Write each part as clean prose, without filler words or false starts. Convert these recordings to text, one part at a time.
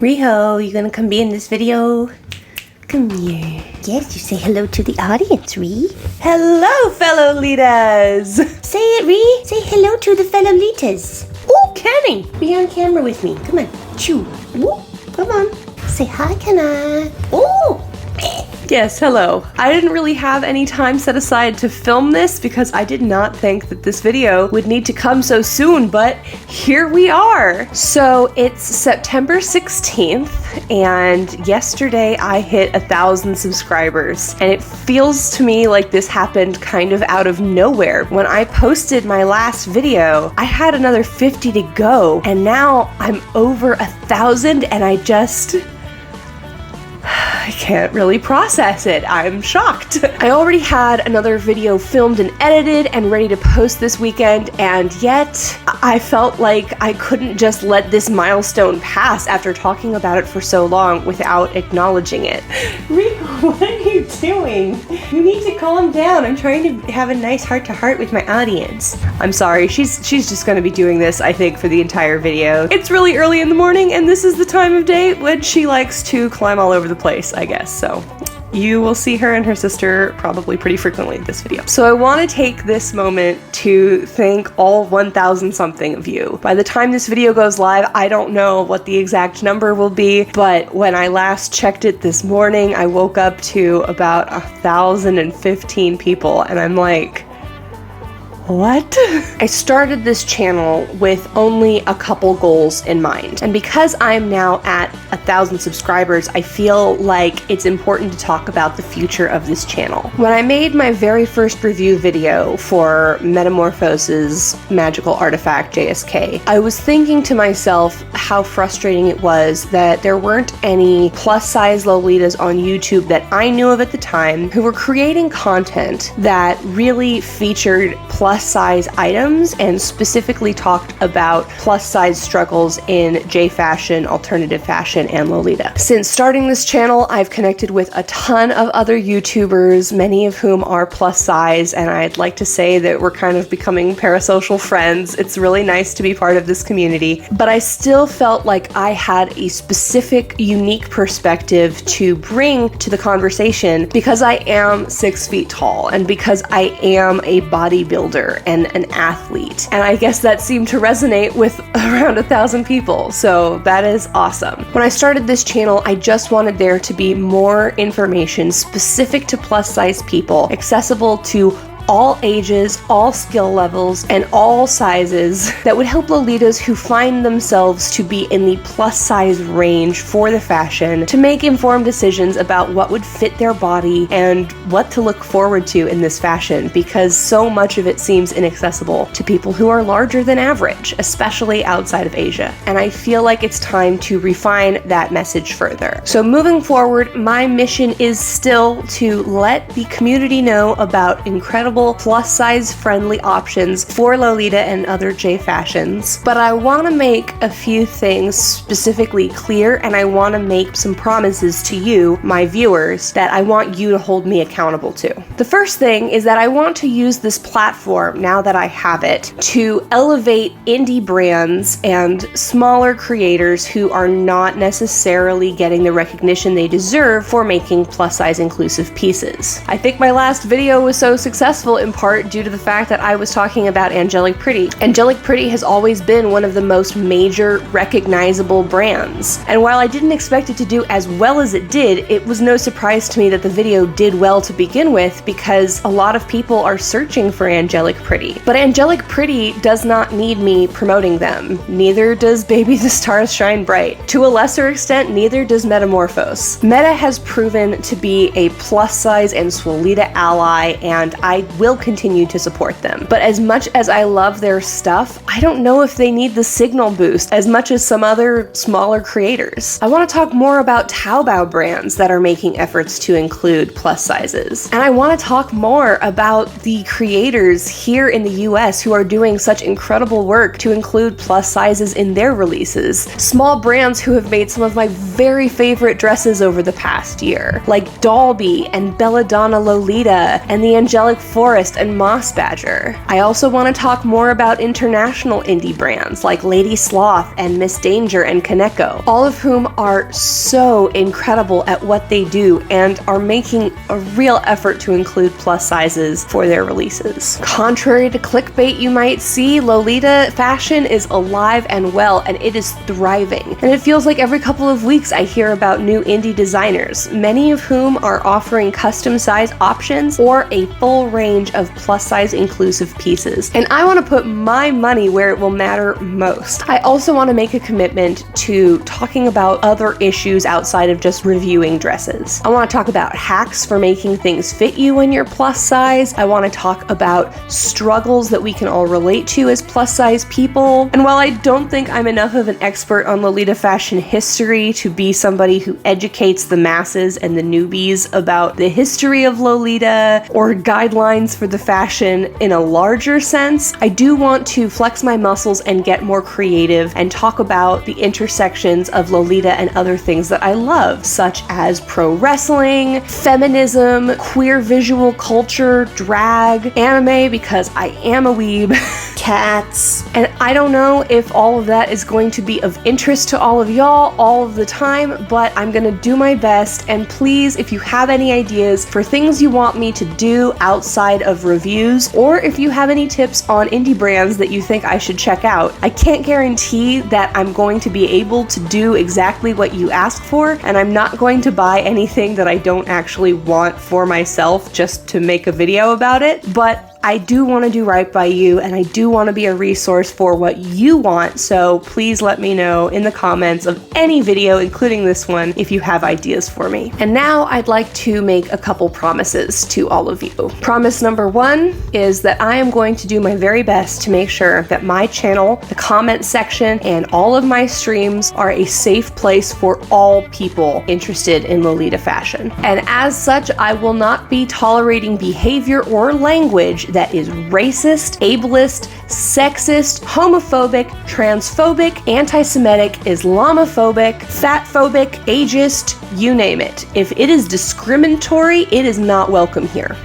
Riho, you gonna come be in this video? Come here. Yes, you say hello to the audience, Ree. Hello, Fellow-litas! Say it, Ree. Say hello to the Fellow-litas. Oh, Kenny! Be on camera with me. Come on. Chew. Ooh, come on. Say hi, Kenna. Oh! Yes, hello. I didn't really have any time set aside to film this because I did not think that this video would need to come so soon, but here we are. So it's September 16th, and yesterday I hit 1,000 subscribers, and it feels to me like this happened kind of out of nowhere. When I posted my last video, I had another 50 to go, and now I'm over 1,000, and I can't really process it. I'm shocked. I already had another video filmed and edited and ready to post this weekend, and yet I felt like I couldn't just let this milestone pass after talking about it for so long without acknowledging it. Rico, what are you doing? You need to calm down. I'm trying to have a nice heart-to-heart with my audience. I'm sorry, she's just gonna be doing this, I think, for the entire video. It's really early in the morning, and this is the time of day when she likes to climb all over the place, I guess, so you will see her and her sister probably pretty frequently in this video. So I want to take this moment to thank all 1,000 something of you. By the time this video goes live, I don't know what the exact number will be, but when I last checked it this morning, I woke up to about 1,015 people, and I'm like, what? I started this channel with only a couple goals in mind, and because I'm now at 1,000 subscribers, I feel like it's important to talk about the future of this channel. When I made my very first review video for Metamorphose's magical artifact JSK, I was thinking to myself how frustrating it was that there weren't any plus-size Lolitas on YouTube that I knew of at the time who were creating content that really featured plus-size items and specifically talked about plus-size struggles in J fashion, alternative fashion, and Lolita. Since starting this channel, I've connected with a ton of other YouTubers, many of whom are plus-size, and I'd like to say that we're kind of becoming parasocial friends. It's really nice to be part of this community, but I still felt like I had a specific, unique perspective to bring to the conversation because I am 6 feet tall and because I am a bodybuilder and an athlete, and I guess that seemed to resonate with around 1,000 people, so that is awesome. When I started this channel, I just wanted there to be more information specific to plus-size people, accessible to all ages, all skill levels, and all sizes that would help Lolitas who find themselves to be in the plus-size range for the fashion to make informed decisions about what would fit their body and what to look forward to in this fashion, because so much of it seems inaccessible to people who are larger than average, especially outside of Asia. And I feel like it's time to refine that message further. So moving forward, my mission is still to let the community know about incredible plus-size friendly options for Lolita and other J fashions, but I want to make a few things specifically clear, and I want to make some promises to you, my viewers, that I want you to hold me accountable to. The first thing is that I want to use this platform, now that I have it, to elevate indie brands and smaller creators who are not necessarily getting the recognition they deserve for making plus-size inclusive pieces. I think my last video was so successful in part due to the fact that I was talking about Angelic Pretty. Angelic Pretty has always been one of the most major recognizable brands, and while I didn't expect it to do as well as it did, it was no surprise to me that the video did well to begin with because a lot of people are searching for Angelic Pretty. But Angelic Pretty does not need me promoting them. Neither does Baby the Stars Shine Bright. To a lesser extent, neither does Metamorphose. Meta has proven to be a plus-size and Swolita ally, and I will continue to support them. But as much as I love their stuff, I don't know if they need the signal boost as much as some other smaller creators. I want to talk more about Taobao brands that are making efforts to include plus sizes. And I want to talk more about the creators here in the US who are doing such incredible work to include plus sizes in their releases. Small brands who have made some of my very favorite dresses over the past year, like Dolby and Belladonna Lolita and the Angelic Forest and Moss Badger. I also want to talk more about international indie brands like Lady Sloth and Miss Danger and Kaneko, all of whom are so incredible at what they do and are making a real effort to include plus sizes for their releases. Contrary to clickbait you might see, Lolita fashion is alive and well, and it is thriving. And it feels like every couple of weeks I hear about new indie designers, many of whom are offering custom size options or a full range of plus size inclusive pieces. And I want to put my money where it will matter most. I also want to make a commitment to talking about other issues outside of just reviewing dresses. I want to talk about hacks for making things fit you when you're plus size. I want to talk about struggles that we can all relate to as plus size people. And while I don't think I'm enough of an expert on Lolita fashion history to be somebody who educates the masses and the newbies about the history of Lolita or guidelines for the fashion in a larger sense, I do want to flex my muscles and get more creative and talk about the intersections of Lolita and other things that I love, such as pro wrestling, feminism, queer visual culture, drag, anime, because I am a weeb, cats, and I don't know if all of that is going to be of interest to all of y'all all of the time, but I'm gonna do my best. And please, if you have any ideas for things you want me to do outside of reviews, or if you have any tips on indie brands that you think I should check out, I can't guarantee that I'm going to be able to do exactly what you asked for, and I'm not going to buy anything that I don't actually want for myself just to make a video about it, but I do want to do right by you, and I do want to be a resource for what you want, so please let me know in the comments of any video, including this one, if you have ideas for me. And now I'd like to make a couple promises to all of you. Promise number one is that I am going to do my very best to make sure that my channel, the comment section, and all of my streams are a safe place for all people interested in Lolita fashion. And as such, I will not be tolerating behavior or language that is racist, ableist, sexist, homophobic, transphobic, anti-Semitic, Islamophobic, fatphobic, ageist, you name it. If it is discriminatory, it is not welcome here.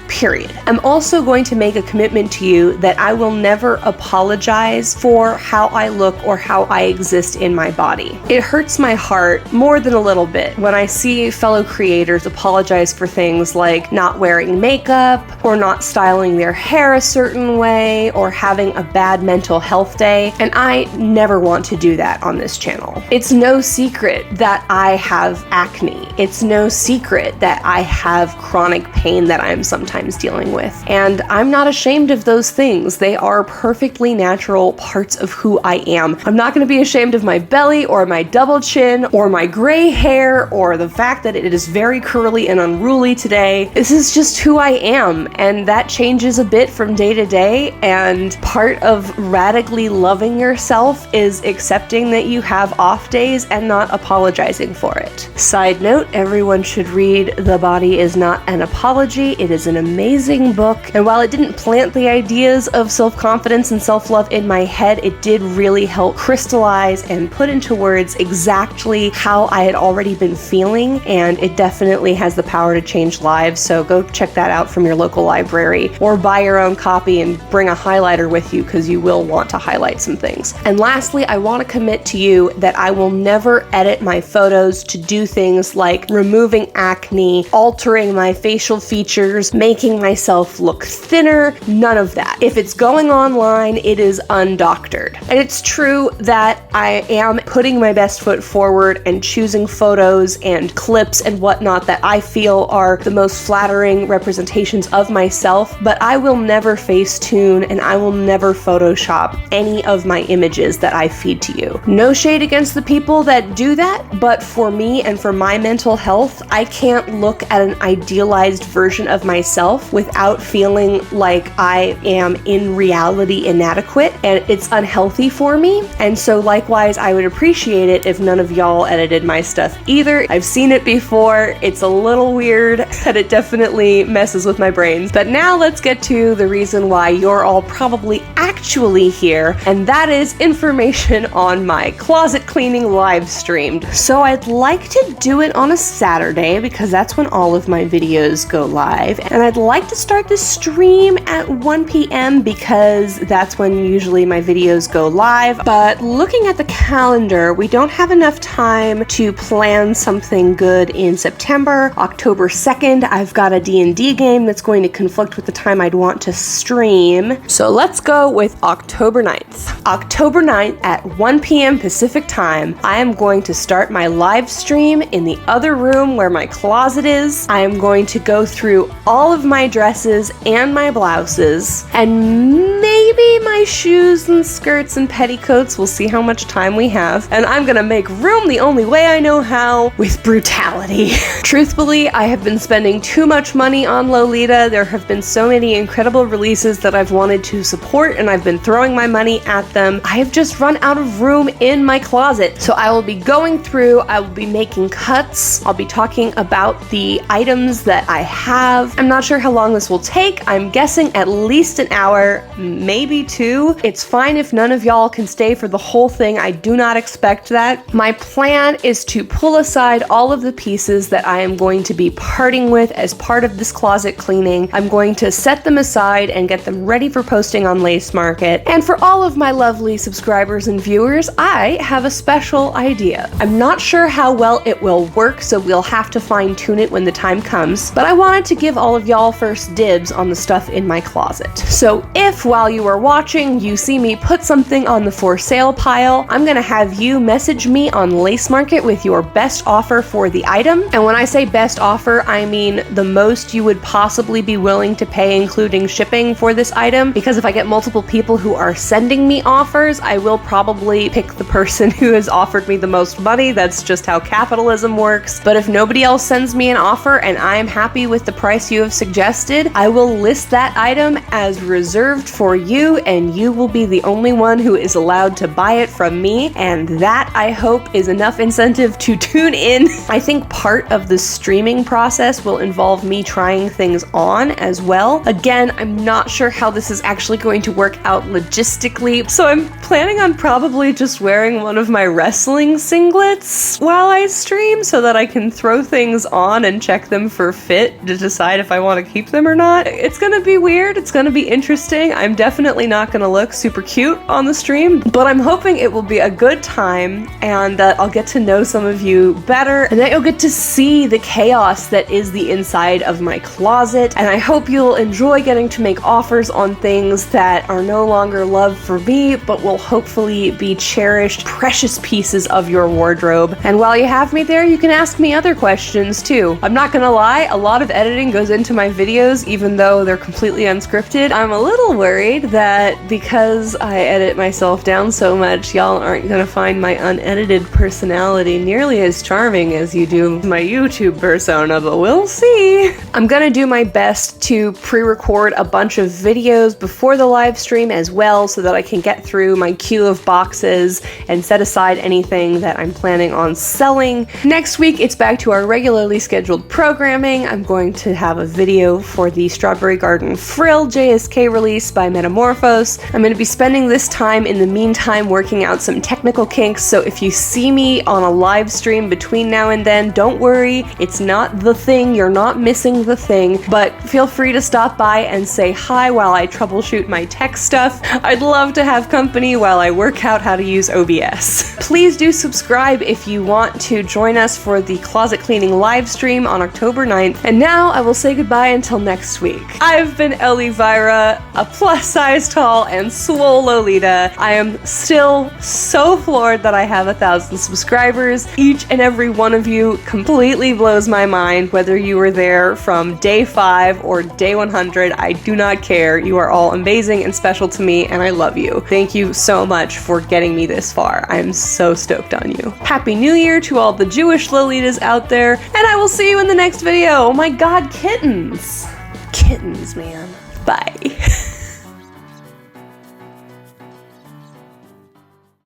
Period. I'm also going to make a commitment to you that I will never apologize for how I look or how I exist in my body. It hurts my heart more than a little bit when I see fellow creators apologize for things like not wearing makeup or not styling their hair a certain way or having a bad mental health day, and I never want to do that on this channel. It's no secret that I have acne. It's no secret that I have chronic pain that I'm sometimes dealing with. And I'm not ashamed of those things. They are perfectly natural parts of who I am. I'm not going to be ashamed of my belly or my double chin or my gray hair or the fact that it is very curly and unruly today. This is just who I am, and that changes a bit from day to day, and part of radically loving yourself is accepting that you have off days and not apologizing for it. Side note, everyone should read The Body Is Not an Apology. It is an amazing book, and while it didn't plant the ideas of self-confidence and self-love in my head, it did really help crystallize and put into words exactly how I had already been feeling, and it definitely has the power to change lives. So go check that out from your local library, or buy your own copy and bring a highlighter with you, because you will want to highlight some things. And lastly, I want to commit to you that I will never edit my photos to do things like removing acne, altering my facial features, making myself look thinner, none of that. If it's going online, it is undoctored. And it's true that I am putting my best foot forward and choosing photos and clips and whatnot that I feel are the most flattering representations of myself, but I will never Facetune and I will never Photoshop any of my images that I feed to you. No shade against the people that do that, but for me and for my mental health, I can't look at an idealized version of myself without feeling like I am in reality inadequate, and it's unhealthy for me. And so likewise, I would appreciate it if none of y'all edited my stuff either. I've seen it before. It's a little weird and it definitely messes with my brains. But now let's get to the reason why you're all probably actually here, and that is information on my closet cleaning live streamed. So I'd like to do it on a Saturday because that's when all of my videos go live, and I'd I'd like to start this stream at 1 p.m. because that's when usually my videos go live, but looking at the calendar, we don't have enough time to plan something good in September. October 2nd, I've got a D&D game that's going to conflict with the time I'd want to stream. So let's go with October 9th. October 9th at 1 p.m. Pacific time, I am going to start my live stream in the other room where my closet is. I am going to go through all of my dresses and my blouses, and maybe my shoes and skirts and petticoats. We'll see how much time we have. And I'm gonna make room the only way I know how, with brutality. Truthfully, I have been spending too much money on Lolita. There have been so many incredible releases that I've wanted to support, and I've been throwing my money at them. I have just run out of room in my closet. So I will be going through, I will be making cuts, I'll be talking about the items that I have. I'm not sure how long this will take. I'm guessing at least an hour, maybe 2. It's fine if none of y'all can stay for the whole thing. I do not expect that. My plan is to pull aside all of the pieces that I am going to be parting with as part of this closet cleaning. I'm going to set them aside and get them ready for posting on Lace Market. And for all of my lovely subscribers and viewers, I have a special idea. I'm not sure how well it will work, so we'll have to fine-tune it when the time comes, but I wanted to give all of y'all first dibs on the stuff in my closet. So if while you are watching you see me put something on the for sale pile, I'm gonna have you message me on Lace Market with your best offer for the item. And when I say best offer, I mean the most you would possibly be willing to pay including shipping for this item, because if I get multiple people who are sending me offers, I will probably pick the person who has offered me the most money. That's just how capitalism works. But if nobody else sends me an offer and I am happy with the price you have suggested, I will list that item as reserved for you, and you will be the only one who is allowed to buy it from me. And that, I hope, is enough incentive to tune in. I think part of the streaming process will involve me trying things on as well. Again, I'm not sure how this is actually going to work out logistically, so I'm planning on probably just wearing one of my wrestling singlets while I stream so that I can throw things on and check them for fit to decide if I want to keep them or not. It's gonna be weird, it's gonna be interesting. I'm definitely not gonna look super cute on the stream, but I'm hoping it will be a good time and that I'll get to know some of you better and that you'll get to see the chaos that is the inside of my closet. And I hope you'll enjoy getting to make offers on things that are no longer love for me, but will hopefully be cherished, precious pieces of your wardrobe. And while you have me there, you can ask me other questions too. I'm not gonna lie, a lot of editing goes into my videos, even though they're completely unscripted. I'm a little worried that because I edit myself down so much, y'all aren't gonna find my unedited personality nearly as charming as you do my YouTube persona, but we'll see. I'm gonna do my best to pre-record a bunch of videos before the live stream as well, so that I can get through my queue of boxes and set aside anything that I'm planning on selling. Next week, it's back to our regularly scheduled programming. I'm going to have a video for the Strawberry Garden Frill JSK release by Metamorphose. I'm going to be spending this time in the meantime working out some technical kinks, so if you see me on a live stream between now and then, don't worry, it's not the thing, you're not missing the thing, but feel free to stop by and say hi while I troubleshoot my tech stuff. I'd love to have company while I work out how to use OBS. Please do subscribe if you want to join us for the closet cleaning live stream on October 9th. And now I will say goodbye until next week. I've been Elvira, a plus-size tall and swole Lolita. I am still so floored that I have 1,000 subscribers. Each and every one of you completely blows my mind, whether you were there from day 5 or day 100. I do not care. You are all amazing and special to me, and I love you. Thank you so much for getting me this far. I'm so stoked on you. Happy New Year to all the Jewish Lolitas out there, and I will see you in the next video. Oh my god, kittens. Kittens, man. Bye.